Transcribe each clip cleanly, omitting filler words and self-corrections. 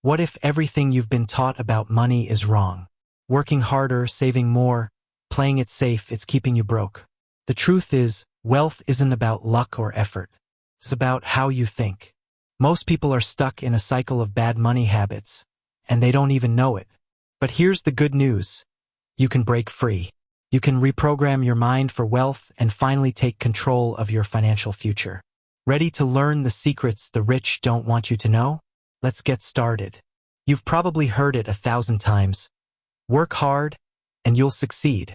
What if everything you've been taught about money is wrong? Working harder, saving more, playing it safe, it's keeping you broke. The truth is, wealth isn't about luck or effort. It's about how you think. Most people are stuck in a cycle of bad money habits, and they don't even know it. But here's the good news. You can break free. You can reprogram your mind for wealth and finally take control of your financial future. Ready to learn the secrets the rich don't want you to know? Let's get started. You've probably heard it 1,000 times. Work hard, and you'll succeed.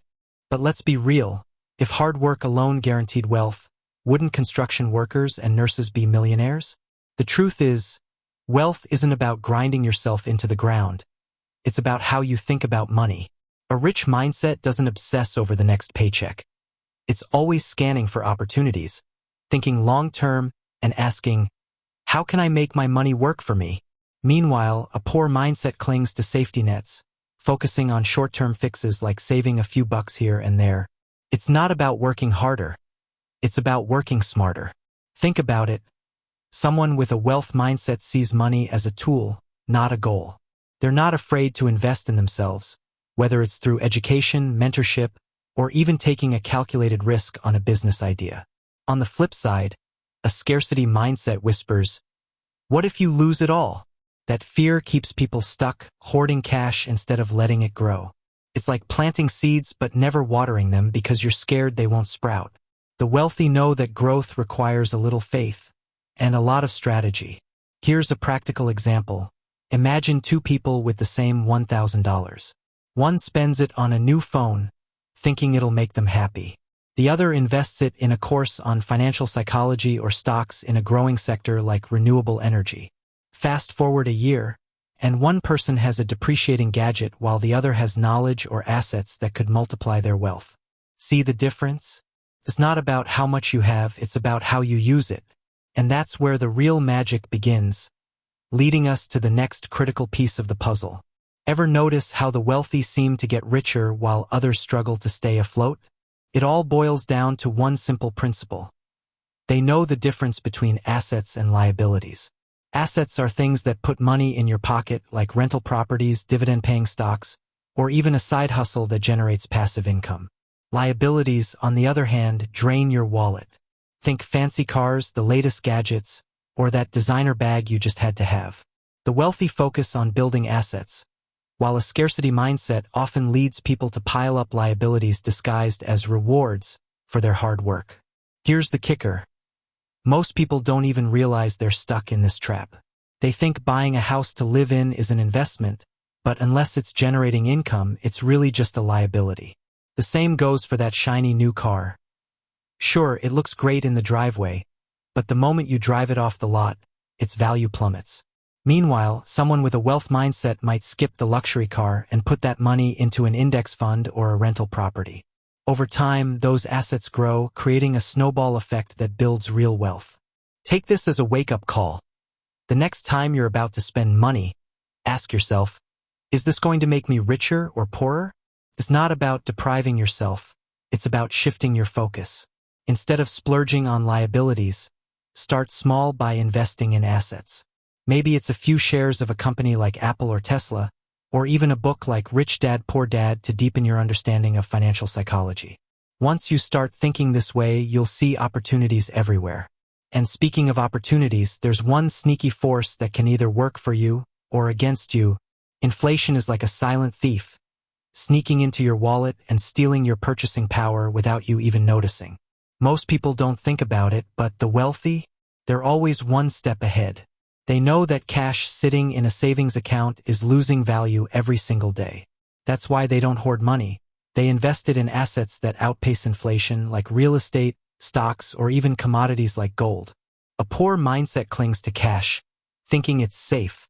But let's be real. If hard work alone guaranteed wealth, wouldn't construction workers and nurses be millionaires? The truth is, wealth isn't about grinding yourself into the ground. It's about how you think about money. A rich mindset doesn't obsess over the next paycheck. It's always scanning for opportunities, thinking long-term and asking, how can I make my money work for me? Meanwhile, a poor mindset clings to safety nets, focusing on short-term fixes like saving a few bucks here and there. It's not about working harder. It's about working smarter. Think about it. Someone with a wealth mindset sees money as a tool, not a goal. They're not afraid to invest in themselves, whether it's through education, mentorship, or even taking a calculated risk on a business idea. On the flip side, a scarcity mindset whispers, what if you lose it all? That fear keeps people stuck, hoarding cash instead of letting it grow. It's like planting seeds but never watering them because you're scared they won't sprout. The wealthy know that growth requires a little faith and a lot of strategy. Here's a practical example. Imagine two people with the same $1,000. One spends it on a new phone, thinking it'll make them happy. The other invests it in a course on financial psychology or stocks in a growing sector like renewable energy. Fast forward a year, and one person has a depreciating gadget while the other has knowledge or assets that could multiply their wealth. See the difference? It's not about how much you have, it's about how you use it. And that's where the real magic begins, leading us to the next critical piece of the puzzle. Ever notice how the wealthy seem to get richer while others struggle to stay afloat? It all boils down to one simple principle. They know the difference between assets and liabilities. Assets are things that put money in your pocket, like rental properties, dividend-paying stocks, or even a side hustle that generates passive income. Liabilities, on the other hand, drain your wallet. Think fancy cars, the latest gadgets, or that designer bag you just had to have. The wealthy focus on building assets, while a scarcity mindset often leads people to pile up liabilities disguised as rewards for their hard work. Here's the kicker. Most people don't even realize they're stuck in this trap. They think buying a house to live in is an investment, but unless it's generating income, it's really just a liability. The same goes for that shiny new car. Sure, it looks great in the driveway, but the moment you drive it off the lot, its value plummets. Meanwhile, someone with a wealth mindset might skip the luxury car and put that money into an index fund or a rental property. Over time, those assets grow, creating a snowball effect that builds real wealth. Take this as a wake-up call. The next time you're about to spend money, ask yourself, is this going to make me richer or poorer? It's not about depriving yourself. It's about shifting your focus. Instead of splurging on liabilities, start small by investing in assets. Maybe it's a few shares of a company like Apple or Tesla, or even a book like Rich Dad, Poor Dad to deepen your understanding of financial psychology. Once you start thinking this way, you'll see opportunities everywhere. And speaking of opportunities, there's one sneaky force that can either work for you or against you. Inflation is like a silent thief, sneaking into your wallet and stealing your purchasing power without you even noticing. Most people don't think about it, but the wealthy, they're always one step ahead. They know that cash sitting in a savings account is losing value every single day. That's why they don't hoard money. They invest it in assets that outpace inflation, like real estate, stocks, or even commodities like gold. A poor mindset clings to cash, thinking it's safe.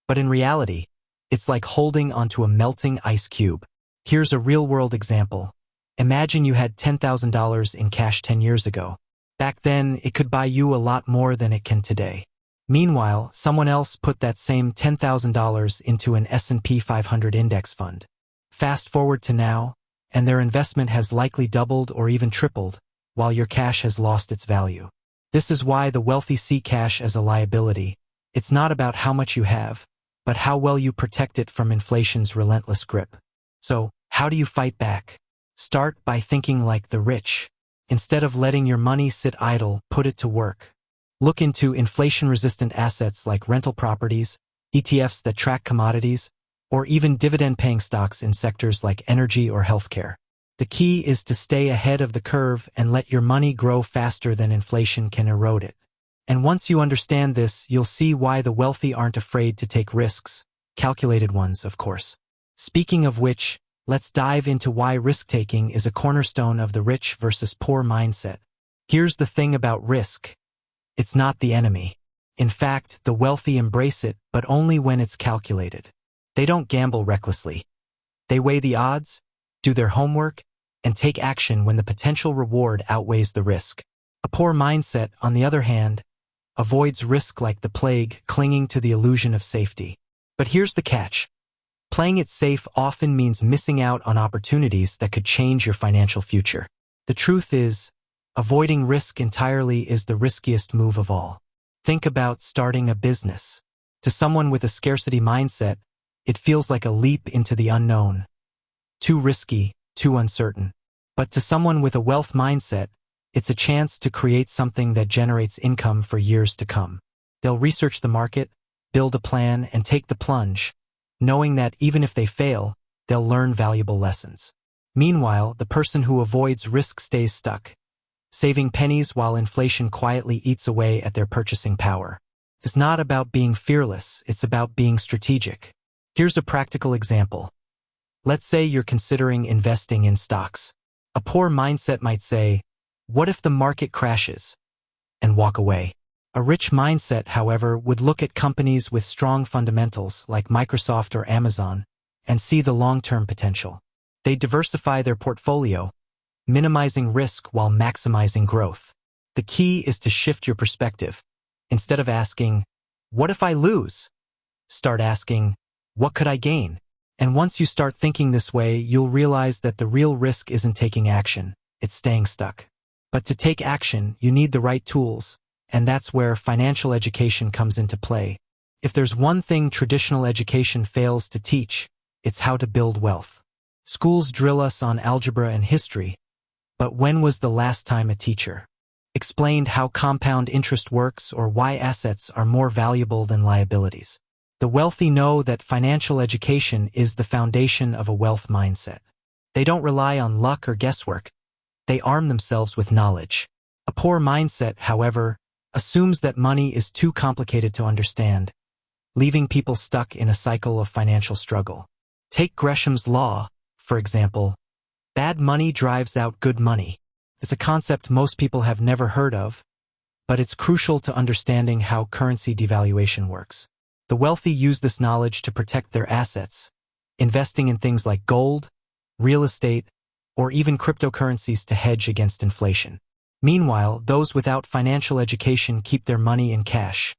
But in reality, it's like holding onto a melting ice cube. Here's a real-world example. Imagine you had $10,000 in cash 10 years ago. Back then, it could buy you a lot more than it can today. Meanwhile, someone else put that same $10,000 into an S&P 500 index fund. Fast forward to now, and their investment has likely doubled or even tripled, while your cash has lost its value. This is why the wealthy see cash as a liability. It's not about how much you have, but how well you protect it from inflation's relentless grip. So, how do you fight back? Start by thinking like the rich. Instead of letting your money sit idle, put it to work. Look into inflation-resistant assets like rental properties, ETFs that track commodities, or even dividend-paying stocks in sectors like energy or healthcare. The key is to stay ahead of the curve and let your money grow faster than inflation can erode it. And once you understand this, you'll see why the wealthy aren't afraid to take risks, calculated ones, of course. Speaking of which, let's dive into why risk-taking is a cornerstone of the rich versus poor mindset. Here's the thing about risk. It's not the enemy. In fact, the wealthy embrace it, but only when it's calculated. They don't gamble recklessly. They weigh the odds, do their homework, and take action when the potential reward outweighs the risk. A poor mindset, on the other hand, avoids risk like the plague, clinging to the illusion of safety. But here's the catch. Playing it safe often means missing out on opportunities that could change your financial future. The truth is, avoiding risk entirely is the riskiest move of all. Think about starting a business. To someone with a scarcity mindset, it feels like a leap into the unknown. Too risky, too uncertain. But to someone with a wealth mindset, it's a chance to create something that generates income for years to come. They'll research the market, build a plan, and take the plunge, knowing that even if they fail, they'll learn valuable lessons. Meanwhile, the person who avoids risk stays stuck, saving pennies while inflation quietly eats away at their purchasing power. It's not about being fearless, it's about being strategic. Here's a practical example. Let's say you're considering investing in stocks. A poor mindset might say, "What if the market crashes?" and walk away. A rich mindset, however, would look at companies with strong fundamentals like Microsoft or Amazon and see the long-term potential. They diversify their portfolio, minimizing risk while maximizing growth. The key is to shift your perspective. Instead of asking, "What if I lose?" start asking, "What could I gain?" And once you start thinking this way, you'll realize that the real risk isn't taking action, it's staying stuck. But to take action, you need the right tools, and that's where financial education comes into play. If there's one thing traditional education fails to teach, it's how to build wealth. Schools drill us on algebra and history, but when was the last time a teacher explained how compound interest works or why assets are more valuable than liabilities? The wealthy know that financial education is the foundation of a wealth mindset. They don't rely on luck or guesswork. They arm themselves with knowledge. A poor mindset, however, assumes that money is too complicated to understand, leaving people stuck in a cycle of financial struggle. Take Gresham's law, for example. Bad money drives out good money. It's a concept most people have never heard of, but it's crucial to understanding how currency devaluation works. The wealthy use this knowledge to protect their assets, investing in things like gold, real estate, or even cryptocurrencies to hedge against inflation. Meanwhile, those without financial education keep their money in cash,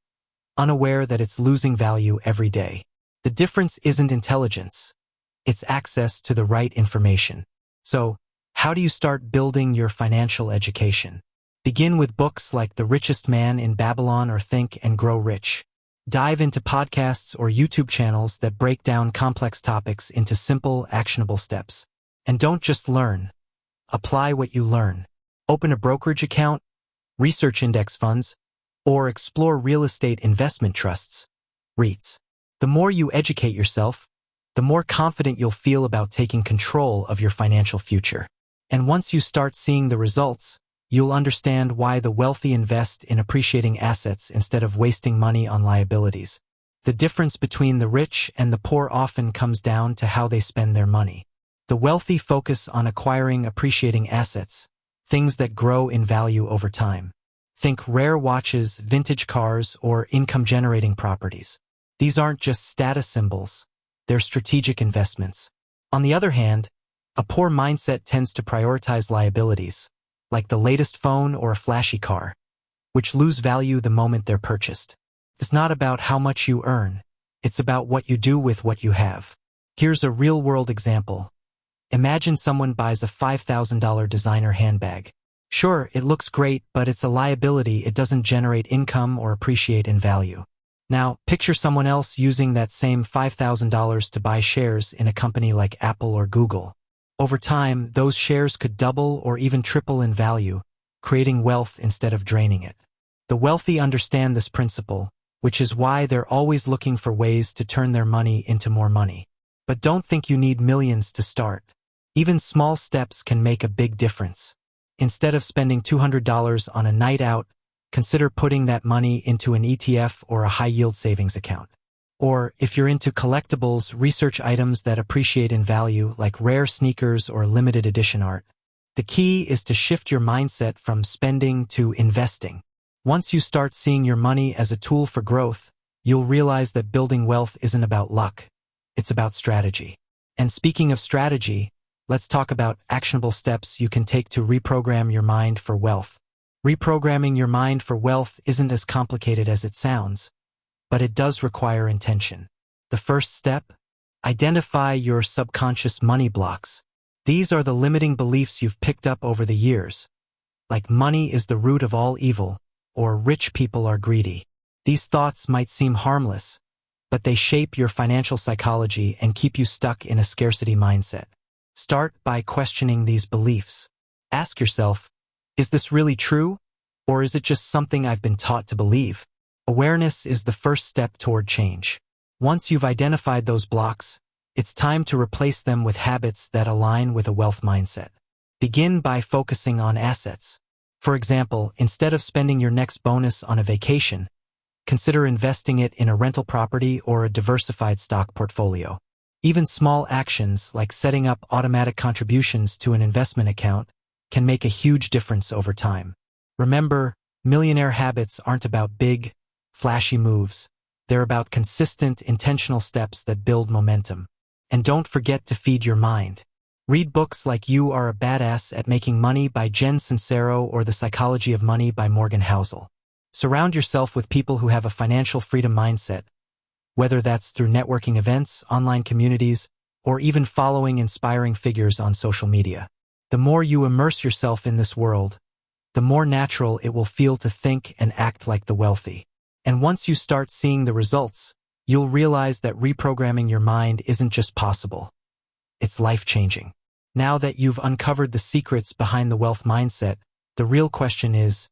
unaware that it's losing value every day. The difference isn't intelligence, it's access to the right information. So, how do you start building your financial education? Begin with books like The Richest Man in Babylon or Think and Grow Rich. Dive into podcasts or YouTube channels that break down complex topics into simple, actionable steps. And don't just learn. Apply what you learn. Open a brokerage account, research index funds, or explore real estate investment trusts, REITs. The more you educate yourself, the more confident you'll feel about taking control of your financial future. And once you start seeing the results, you'll understand why the wealthy invest in appreciating assets instead of wasting money on liabilities. The difference between the rich and the poor often comes down to how they spend their money. The wealthy focus on acquiring appreciating assets, things that grow in value over time. Think rare watches, vintage cars, or income-generating properties. These aren't just status symbols, they're strategic investments. On the other hand, a poor mindset tends to prioritize liabilities, like the latest phone or a flashy car, which lose value the moment they're purchased. It's not about how much you earn, it's about what you do with what you have. Here's a real-world example. Imagine someone buys a $5,000 designer handbag. Sure, it looks great, but it's a liability. It doesn't generate income or appreciate in value. Now, picture someone else using that same $5,000 to buy shares in a company like Apple or Google. Over time, those shares could double or even triple in value, creating wealth instead of draining it. The wealthy understand this principle, which is why they're always looking for ways to turn their money into more money. But don't think you need millions to start. Even small steps can make a big difference. Instead of spending $200 on a night out, consider putting that money into an ETF or a high-yield savings account. Or, if you're into collectibles, research items that appreciate in value, like rare sneakers or limited edition art. The key is to shift your mindset from spending to investing. Once you start seeing your money as a tool for growth, you'll realize that building wealth isn't about luck. It's about strategy. And speaking of strategy, let's talk about actionable steps you can take to reprogram your mind for wealth. Reprogramming your mind for wealth isn't as complicated as it sounds, but it does require intention. The first step? Identify your subconscious money blocks. These are the limiting beliefs you've picked up over the years, like money is the root of all evil, or rich people are greedy. These thoughts might seem harmless, but they shape your financial psychology and keep you stuck in a scarcity mindset. Start by questioning these beliefs. Ask yourself, is this really true, or is it just something I've been taught to believe? Awareness is the first step toward change. Once you've identified those blocks, it's time to replace them with habits that align with a wealth mindset. Begin by focusing on assets. For example, instead of spending your next bonus on a vacation, consider investing it in a rental property or a diversified stock portfolio. Even small actions like setting up automatic contributions to an investment account can make a huge difference over time. Remember, millionaire habits aren't about big, flashy moves. They're about consistent, intentional steps that build momentum. And don't forget to feed your mind. Read books like You Are a Badass at Making Money by Jen Sincero or The Psychology of Money by Morgan Housel. Surround yourself with people who have a financial freedom mindset, whether that's through networking events, online communities, or even following inspiring figures on social media. The more you immerse yourself in this world, the more natural it will feel to think and act like the wealthy. And once you start seeing the results, you'll realize that reprogramming your mind isn't just possible. It's life-changing. Now that you've uncovered the secrets behind the wealth mindset, the real question is,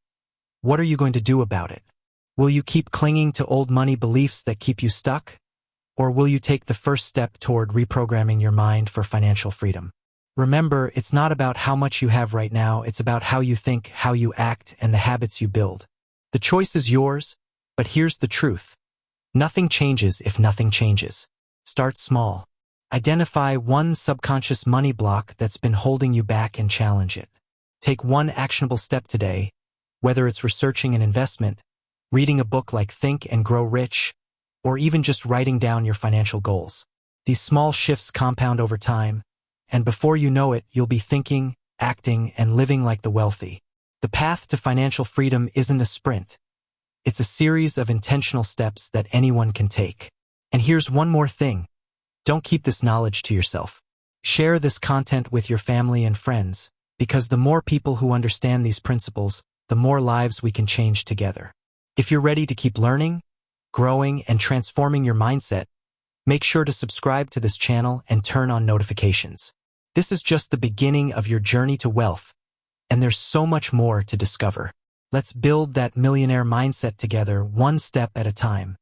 what are you going to do about it? Will you keep clinging to old money beliefs that keep you stuck? Or will you take the first step toward reprogramming your mind for financial freedom? Remember, it's not about how much you have right now, it's about how you think, how you act, and the habits you build. The choice is yours, but here's the truth. Nothing changes if nothing changes. Start small. Identify one subconscious money block that's been holding you back and challenge it. Take one actionable step today, whether it's researching an investment, reading a book like Think and Grow Rich, or even just writing down your financial goals. These small shifts compound over time, and before you know it, you'll be thinking, acting, and living like the wealthy. The path to financial freedom isn't a sprint. It's a series of intentional steps that anyone can take. And here's one more thing. Don't keep this knowledge to yourself. Share this content with your family and friends, because the more people who understand these principles, the more lives we can change together. If you're ready to keep learning, growing, and transforming your mindset, make sure to subscribe to this channel and turn on notifications. This is just the beginning of your journey to wealth, and there's so much more to discover. Let's build that millionaire mindset together, one step at a time.